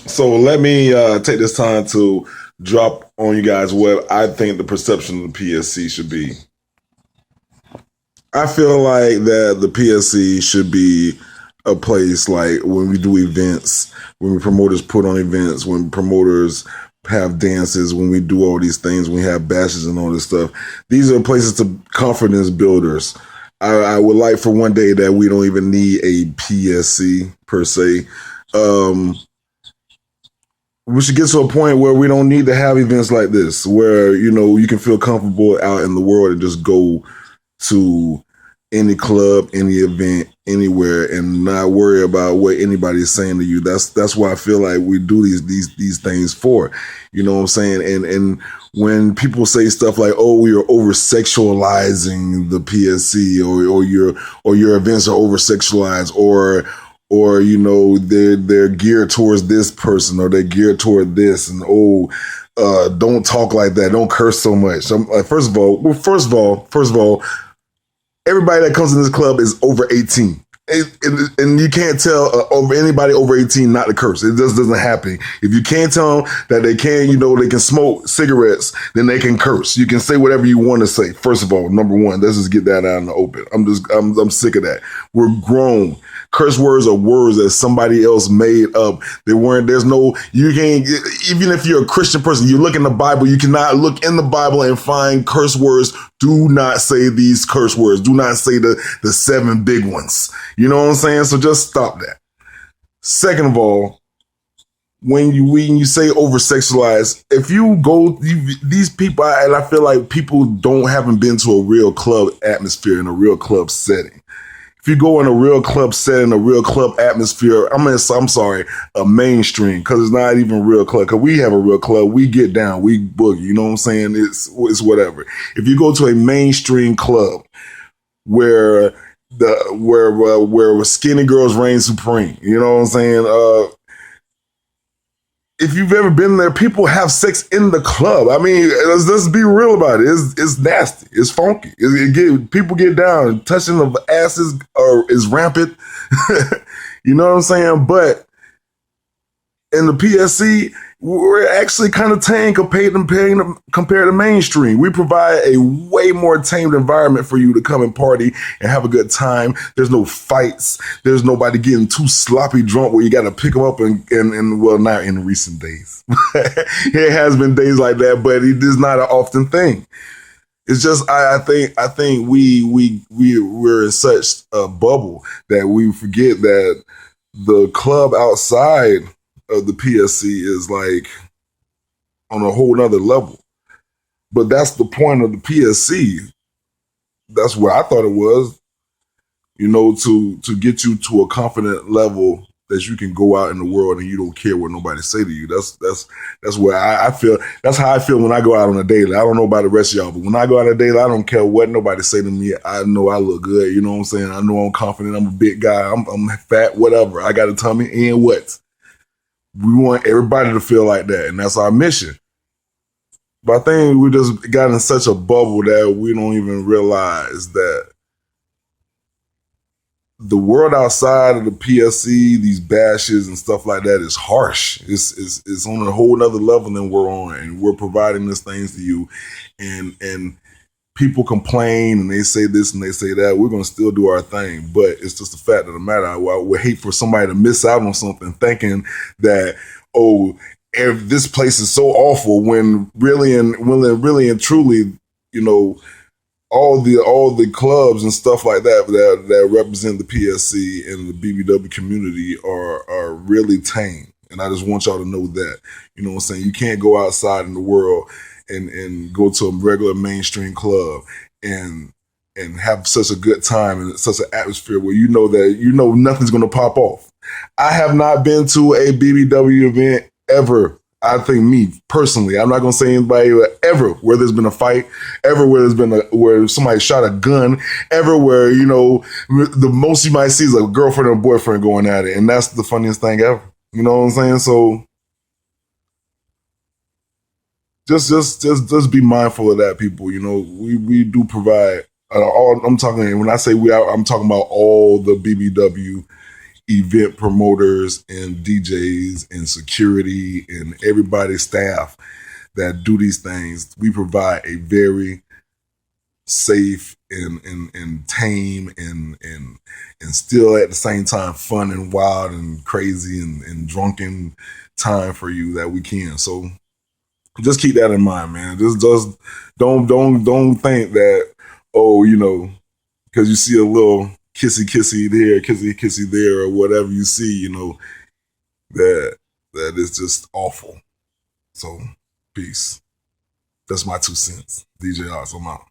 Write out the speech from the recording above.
So let me take this time to drop on you guys what I think the perception of the PSC should be. I feel like that the PSC should be a place like when we do events, when promoters put on events, when promoters have dances, when we do all these things, when we have bashes and all this stuff. These are places to confidence builders. I would like for one day that we don't even need a PSC per se. We should get to a point where we don't need to have events like this, where you can feel comfortable out in the world and just go to any club, any event, anywhere, and not worry about what anybody is saying to you. That's why I feel like we do these things for. You know what I'm saying? And when people say stuff like, "Oh, we are over sexualizing the PSC," or your events are over sexualized, or they're geared towards this person, or they're geared toward this, and don't talk like that, don't curse so much. So, first of all, everybody that comes in this club is over 18. And you can't tell over anybody over 18 not to curse. It just doesn't happen. If you can't tell them that they can smoke cigarettes, then they can curse. You can say whatever you want to say. First of all, number one, let's just get that out in the open. I'm sick of that. We're grown. Curse words are words that somebody else made up. You can't, even if you're a Christian person, you look in the Bible, you cannot look in the Bible and find curse words. Do not say these curse words. Do not say the 7 big ones. You know what I'm saying? So just stop that. Second of all, when you say over sexualized, if you go, these people, and I feel like people haven't been to a real club atmosphere in a real club setting. If you go in a real club setting, a real club atmosphere, I'm sorry, a mainstream, because it's not even a real club. Because we have a real club, we get down, we boogie. You know what I'm saying? It's whatever. If you go to a mainstream club where skinny girls reign supreme, you know what I'm saying? If you've ever been there, people have sex in the club. I mean, let's be real about it. It's nasty. It's funky. People get down. Touching of asses is rampant. You know what I'm saying? But in the PSC, we're actually kind of tame compared to mainstream. We provide a way more tamed environment for you to come and party and have a good time. There's no fights. There's nobody getting too sloppy drunk where you got to pick them up and well, not in recent days. It has been days like that, but it is not an often thing. It's just I think we're in such a bubble that we forget that the club outside of the PSC is like on a whole nother level. But that's the point of the PSC. That's what I thought it was, to get you to a confident level that you can go out in the world and you don't care what nobody say to you. That's where I feel. That's how I feel when I go out on a daily. I don't know about the rest of y'all, but when I go out on a daily, I don't care what nobody say to me. I know I look good. You know what I'm saying? I know I'm confident. I'm a big guy. I'm fat, whatever. I got a tummy and what? We want everybody to feel like that, and that's our mission. But I think we just got in such a bubble that we don't even realize that the world outside of the PSC, these bashes and stuff like that, is harsh. It's on a whole nother level than we're on, and we're providing these things to you, and people complain and they say this and they say that. We're going to still do our thing, but it's just the fact of the matter. I would hate for somebody to miss out on something thinking that, if this place is so awful, when really and truly, all the clubs and stuff like that represent the PSC and the BBW community are really tame. And I just want y'all to know that. You know what I'm saying? You can't go outside in the world and go to a regular mainstream club and have such a good time and such an atmosphere where nothing's going to pop off. I have not been to a BBW event ever. I think me personally, I'm not going to say anybody ever where there's been a fight, ever where somebody shot a gun, ever where, the most you might see is a girlfriend and a boyfriend going at it. And that's the funniest thing ever. You know what I'm saying? So just be mindful of that, people. We do provide I'm talking, when I say I'm talking about all the BBW event promoters and DJs and security and everybody staff that do these things. We provide a very safe and tame and still at the same time fun and wild and crazy and drunken time for you that we can. So just keep that in mind, man. Just don't think that, oh, you know, because you see a little kissy there, kissy there, or whatever you see, you know, that is just awful. So peace. That's my 2 cents. DJ Ox, I'm out.